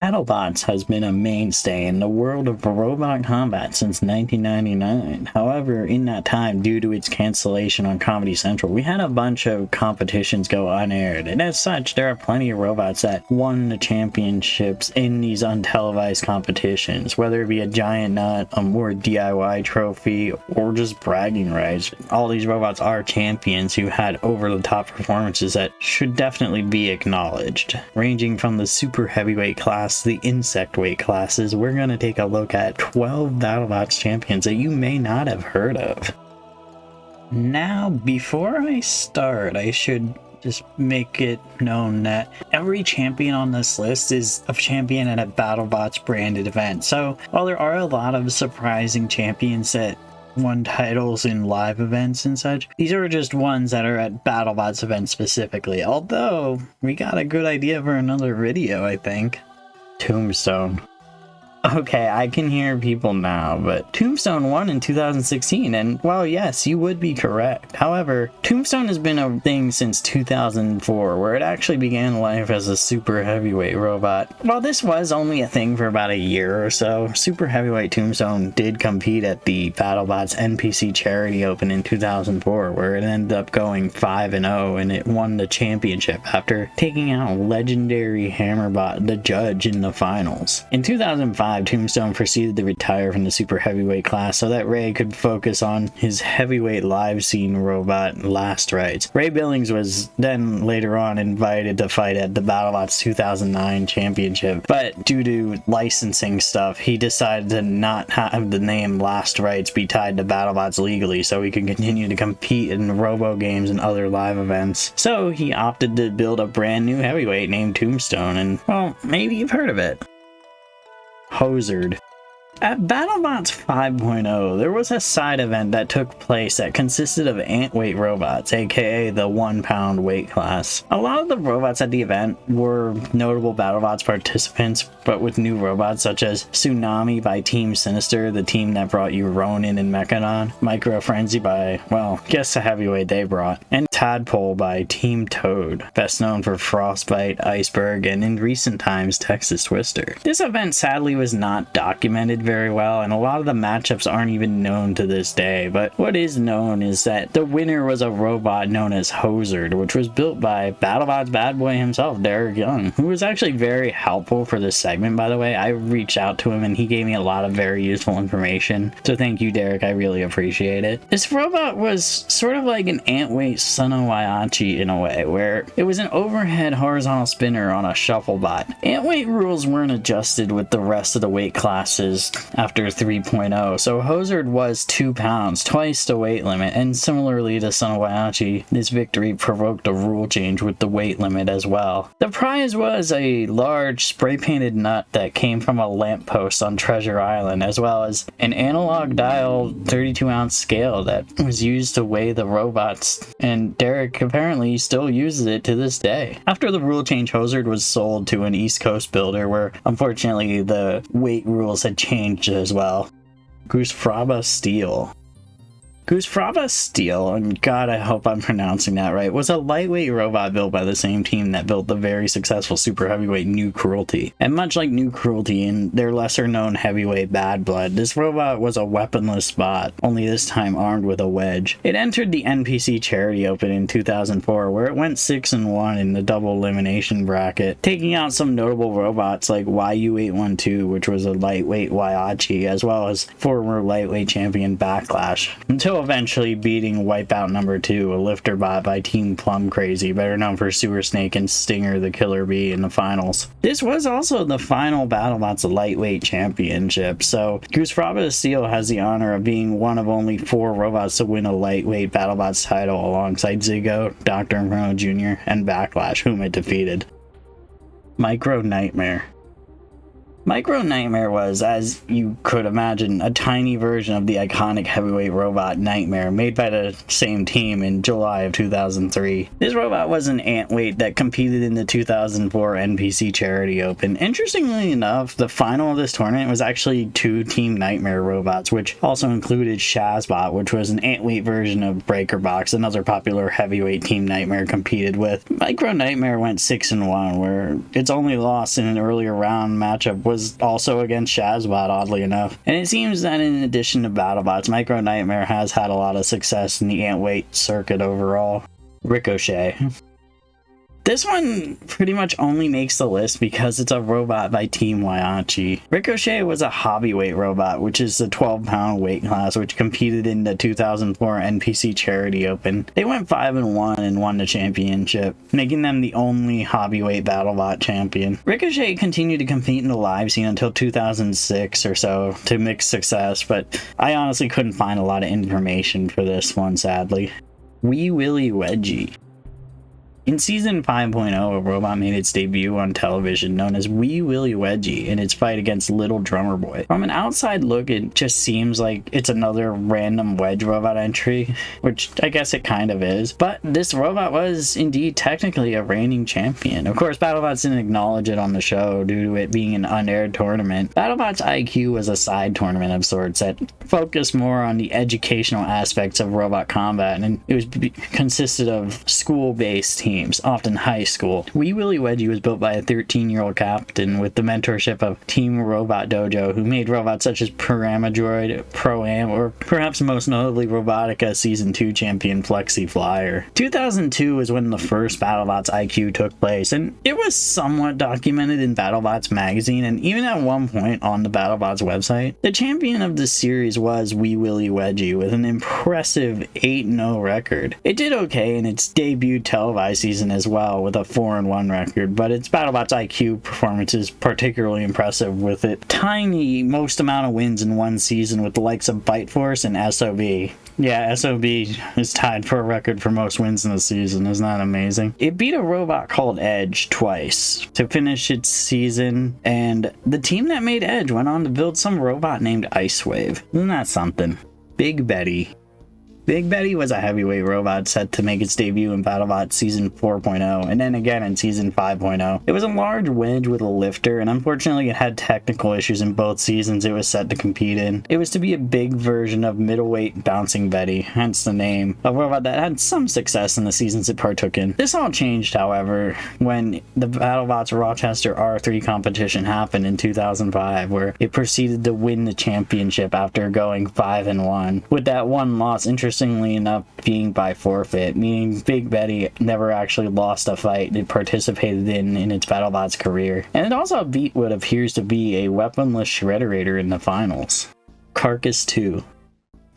BattleBots has been a mainstay in the world of robot combat since 1999. However, in that time, due to its cancellation on Comedy Central, we had a bunch of competitions go unaired, and as such, there are plenty of robots that won the championships in these untelevised competitions, whether it be a giant nut, a more DIY trophy, or just bragging rights. All these robots are champions who had over-the-top performances that should definitely be acknowledged. Ranging from the super heavyweight class, the insect weight classes, we're going to take a look at 12 BattleBots champions that you may not have heard of. Now, before I start, I should just make it known that every champion on this list is a champion at a BattleBots branded event. So while there are a lot of surprising champions that won titles in live events and such, these are just ones that are at BattleBots events specifically. Although, we got a good idea for another video, I think. Tombstone. Okay, I can hear people now, but Tombstone won in 2016, and while yes, you would be correct. However, Tombstone has been a thing since 2004, where it actually began life as a super heavyweight robot. While this was only a thing for about a year or so, super heavyweight Tombstone did compete at the BattleBots NPC Charity Open in 2004, where it ended up going 5-0, and it won the championship after taking out legendary Hammerbot, the judge, in the finals. In 2005, Tombstone proceeded to retire from the super heavyweight class so that Ray could focus on his heavyweight live scene robot Last Rites. Ray Billings was then later on invited to fight at the BattleBots 2009 championship, but due to licensing stuff, he decided to not have the name Last Rites be tied to BattleBots legally so he could continue to compete in robo games and other live events. So he opted to build a brand new heavyweight named Tombstone, and well, maybe you've heard of it. Hozard. At BattleBots 5.0, there was a side event that took place that consisted of ant-weight robots, aka the 1-pound weight class. A lot of the robots at the event were notable BattleBots participants, but with new robots such as Tsunami by Team Sinister, the team that brought you Ronin and Mechadon, Micro Frenzy by, well, guess the heavyweight they brought, and Tadpole by Team Toad, best known for Frostbite, Iceberg, and in recent times Texas Twister. This event sadly was not documented very well, and a lot of the matchups aren't even known to this day, but what is known is that the winner was a robot known as Hozard, which was built by BattleBots bad boy himself, Derek Young, who was actually very helpful for this segment, by the way. I reached out to him and he gave me a lot of very useful information, so thank you, Derek, I really appreciate it. This robot was sort of like an ant-weight Sonowayachi in a way, where it was an overhead horizontal spinner on a shuffle bot. Ant-weight rules weren't adjusted with the rest of the weight classes after 3.0, so Hozard was 2 pounds, twice the weight limit, and similarly to Sonowayachi, this victory provoked a rule change with the weight limit as well. The prize was a large spray-painted nut that came from a lamppost on Treasure Island, as well as an analog dial 32-ounce scale that was used to weigh the robots, and Derek apparently still uses it to this day. After the rule change, Hozard was sold to an East Coast builder where unfortunately the weight rules had changed as well. Goosefraba Steel. Goosefraba Steel, and God, I hope I'm pronouncing that right, was a lightweight robot built by the same team that built the very successful super heavyweight New Cruelty. And much like New Cruelty and their lesser known heavyweight Bad Blood, this robot was a weaponless bot, only this time armed with a wedge. It entered the NPC Charity Open in 2004, where it went 6-1 in the double elimination bracket, taking out some notable robots like YU812, which was a lightweight Waiachi, as well as former lightweight champion Backlash, until eventually beating Wipeout number 2, a lifter bot by Team Plum Crazy, better known for Sewer Snake and Stinger the Killer Bee, in the finals. This was also the final BattleBots lightweight championship, so Goosefraba Steel has the honor of being one of only 4 robots to win a lightweight BattleBots title alongside Ziggo, Dr. Inferno Jr., and Backlash, whom it defeated. Micro Nightmare. Micro Nightmare was, as you could imagine, a tiny version of the iconic heavyweight robot Nightmare made by the same team in July of 2003. This robot was an antweight that competed in the 2004 NPC Charity Open. Interestingly enough, the final of this tournament was actually 2 Team Nightmare robots, which also included Shazbot, which was an antweight version of Breaker Box, another popular heavyweight Team Nightmare competed with. Micro Nightmare went 6-1, where its only loss in an earlier round matchup was also against Shazbot, oddly enough. And it seems that in addition to BattleBots, Micro Nightmare has had a lot of success in the antweight circuit overall. Ricochet. This one pretty much only makes the list because it's a robot by Team Waiachi. Ricochet was a hobbyweight robot, which is the 12-pound weight class, which competed in the 2004 NPC Charity Open. They went 5-1 and won the championship, making them the only hobbyweight BattleBot champion. Ricochet continued to compete in the live scene until 2006 or so to mixed success, but I honestly couldn't find a lot of information for this one, sadly. Wee Willie Wedgie. In Season 5.0, a robot made its debut on television known as Wee Willie Wedgie in its fight against Little Drummer Boy. From an outside look, it just seems like it's another random Wedge robot entry, which I guess it kind of is, but this robot was indeed technically a reigning champion. Of course, BattleBots didn't acknowledge it on the show due to it being an unaired tournament. BattleBots IQ was a side tournament of sorts that focused more on the educational aspects of robot combat, and it was consisted of school-based teams, often high school. Wee Willie Wedgie was built by a 13-year-old captain with the mentorship of Team Robot Dojo, who made robots such as Pyramidroid, Pro-Am, or perhaps most notably Robotica Season 2 champion Flexi Flyer. 2002 was when the first BattleBots IQ took place, and it was somewhat documented in BattleBots magazine, and even at one point on the BattleBots website. The champion of the series was Wee Willie Wedgie with an impressive 8-0 record. It did okay in its debut televised season as well with a 4-1 record, but its BattleBots IQ performance is particularly impressive with it tiny most amount of wins in one season with the likes of Bite Force and SOB. Yeah, SOB is tied for a record for most wins in the season. Isn't that amazing? It beat a robot called Edge twice to finish its season, and the team that made Edge went on to build some robot named Ice Wave. Isn't that something? Big Betty. Big Betty was a heavyweight robot set to make its debut in BattleBots Season 4.0, and then again in Season 5.0. It was a large wedge with a lifter, and unfortunately it had technical issues in both seasons it was set to compete in. It was to be a big version of middleweight Bouncing Betty, hence the name, a robot that had some success in the seasons it partook in. This all changed, however, when the BattleBots Rochester R3 competition happened in 2005, where it proceeded to win the championship after going 5-1, with that one loss interestingly enough being by forfeit, meaning Big Betty never actually lost a fight it participated in its BattleBots career. And it also beat what appears to be a weaponless Shredderator in the finals. Carcass 2.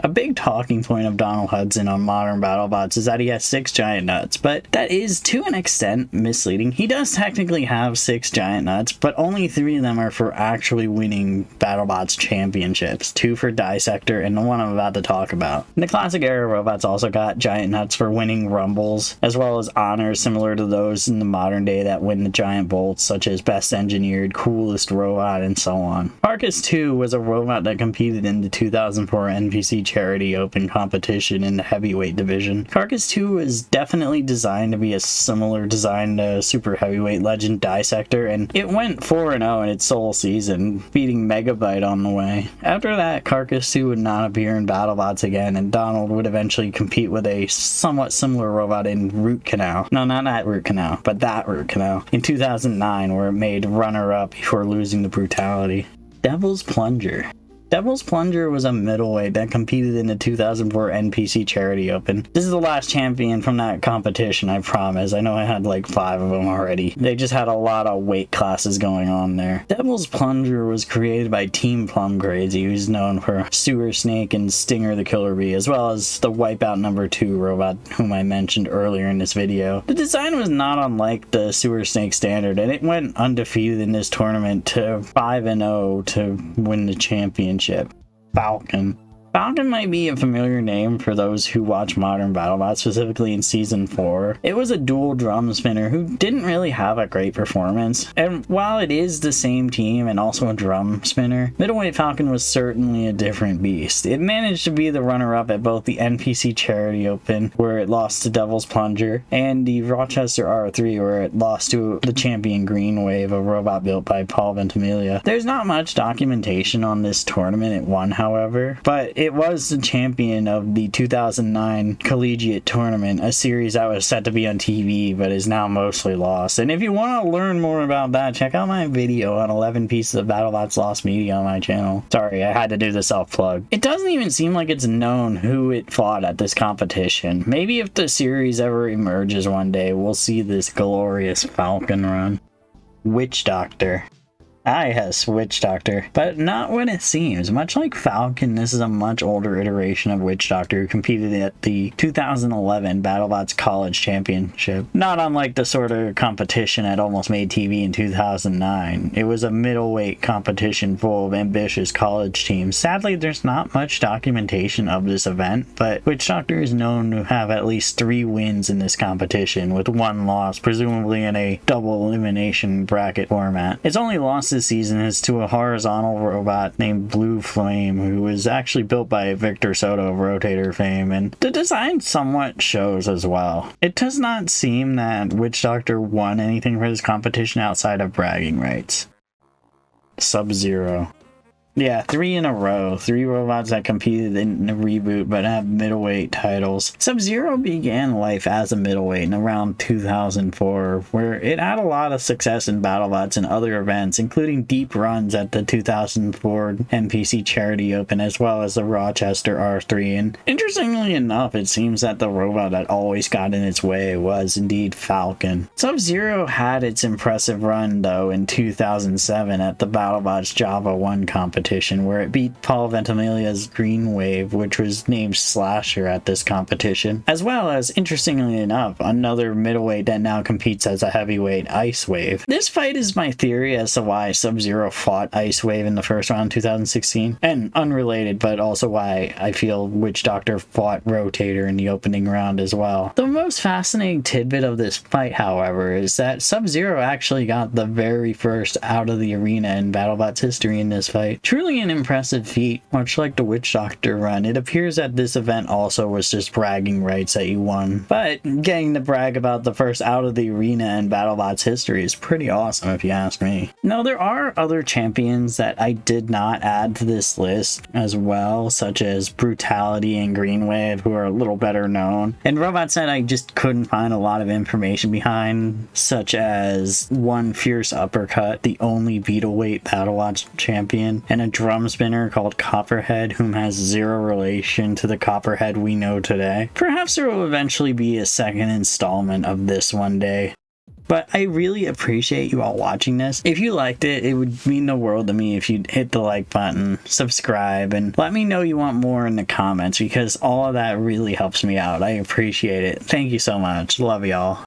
A big talking point of Donald Hudson on modern BattleBots is that he has 6 giant nuts, but that is to an extent misleading. He does technically have 6 giant nuts, but only 3 of them are for actually winning BattleBots championships, 2 for Dissector and the one I'm about to talk about. The classic era robots also got giant nuts for winning rumbles, as well as honors similar to those in the modern day that win the giant bolts, such as best engineered, coolest robot, and so on. Carcass 2 was a robot that competed in the 2004 NPC Charity Open competition in the heavyweight division. Carcass 2 was definitely designed to be a similar design to super heavyweight legend Dissector, and it went 4-0 in its sole season, beating Megabyte on the way. After that, Carcass 2 would not appear in BattleBots again, and Donald would eventually compete with a somewhat similar robot in Root Canal. No, not that Root Canal, but that Root Canal, in 2009, where it made runner-up before losing to Brutality. Devil's Plunger. Devil's Plunger was a middleweight that competed in the 2004 NPC Charity Open. This is the last champion from that competition, I promise. I know I had like 5 of them already. They just had a lot of weight classes going on there. Devil's Plunger was created by Team Plum Crazy, who's known for Sewer Snake and Stinger the Killer Bee, as well as the Wipeout number 2 robot whom I mentioned earlier in this video. The design was not unlike the Sewer Snake standard, and it went undefeated in this tournament to 5-0 to win the championship. Falcon. Falcon might be a familiar name for those who watch Modern BattleBots, specifically in Season 4. It was a dual drum spinner who didn't really have a great performance, and while it is the same team and also a drum spinner, Middleweight Falcon was certainly a different beast. It managed to be the runner-up at both the NPC Charity Open, where it lost to Devil's Plunger, and the Rochester R3, where it lost to the champion Green Wave, a robot built by Paul Ventimiglia. There's not much documentation on this tournament it won, however, but it was the champion of the 2009 Collegiate Tournament, a series that was set to be on TV but is now mostly lost. And if you want to learn more about that, check out my video on 11 pieces of BattleBots Lost Media on my channel. Sorry, I had to do the self-plug. It doesn't even seem like it's known who it fought at this competition. Maybe if the series ever emerges one day, we'll see this glorious Falcon run. Witch Doctor. Ah, yes, Witch Doctor. But not what it seems. Much like Falcon, this is a much older iteration of Witch Doctor who competed at the 2011 BattleBots College Championship. Not unlike the sort of competition that almost made TV in 2009. It was a middleweight competition full of ambitious college teams. Sadly, there's not much documentation of this event, but Witch Doctor is known to have at least 3 wins in this competition, with 1 loss, presumably in a double elimination bracket format. Its only loss this season is to a horizontal robot named Blue Flame, who was actually built by Victor Soto of Rotator fame, and the design somewhat shows as well. It does not seem that Witch Doctor won anything for this competition outside of bragging rights. Sub-Zero. Yeah, 3 in a row. 3 robots that competed in the reboot but have middleweight titles. Sub-Zero began life as a middleweight in around 2004, where it had a lot of success in BattleBots and other events, including deep runs at the 2004 NPC Charity Open as well as the Rochester R3. And interestingly enough, it seems that the robot that always got in its way was indeed Falcon. Sub-Zero had its impressive run though in 2007 at the BattleBots Java 1 competition, where it beat Paul Ventimiglia's Green Wave, which was named Slasher at this competition, as well as, interestingly enough, another middleweight that now competes as a heavyweight, Ice Wave. This fight is my theory as to why Sub-Zero fought Ice Wave in the first round in 2016, and unrelated, but also why I feel Witch Doctor fought Rotator in the opening round as well. The most fascinating tidbit of this fight, however, is that Sub-Zero actually got the very first out of the arena in BattleBots history in this fight. Truly an impressive feat. Much like the Witch Doctor run, it appears that this event also was just bragging rights that you won. But getting to brag about the first out of the arena in BattleBots history is pretty awesome if you ask me. Now, there are other champions that I did not add to this list as well, such as Brutality and Green Wave, who are a little better known, and robots that I just couldn't find a lot of information behind, such as one Fierce Uppercut, the only Beetleweight BattleBots champion, and a drum spinner called Copperhead, whom has 0 relation to the Copperhead we know today. Perhaps there will eventually be a second installment of this one day. But I really appreciate you all watching this. If you liked it, it would mean the world to me if you'd hit the like button, subscribe, and let me know you want more in the comments, because all of that really helps me out. I appreciate it. Thank you so much. Love y'all.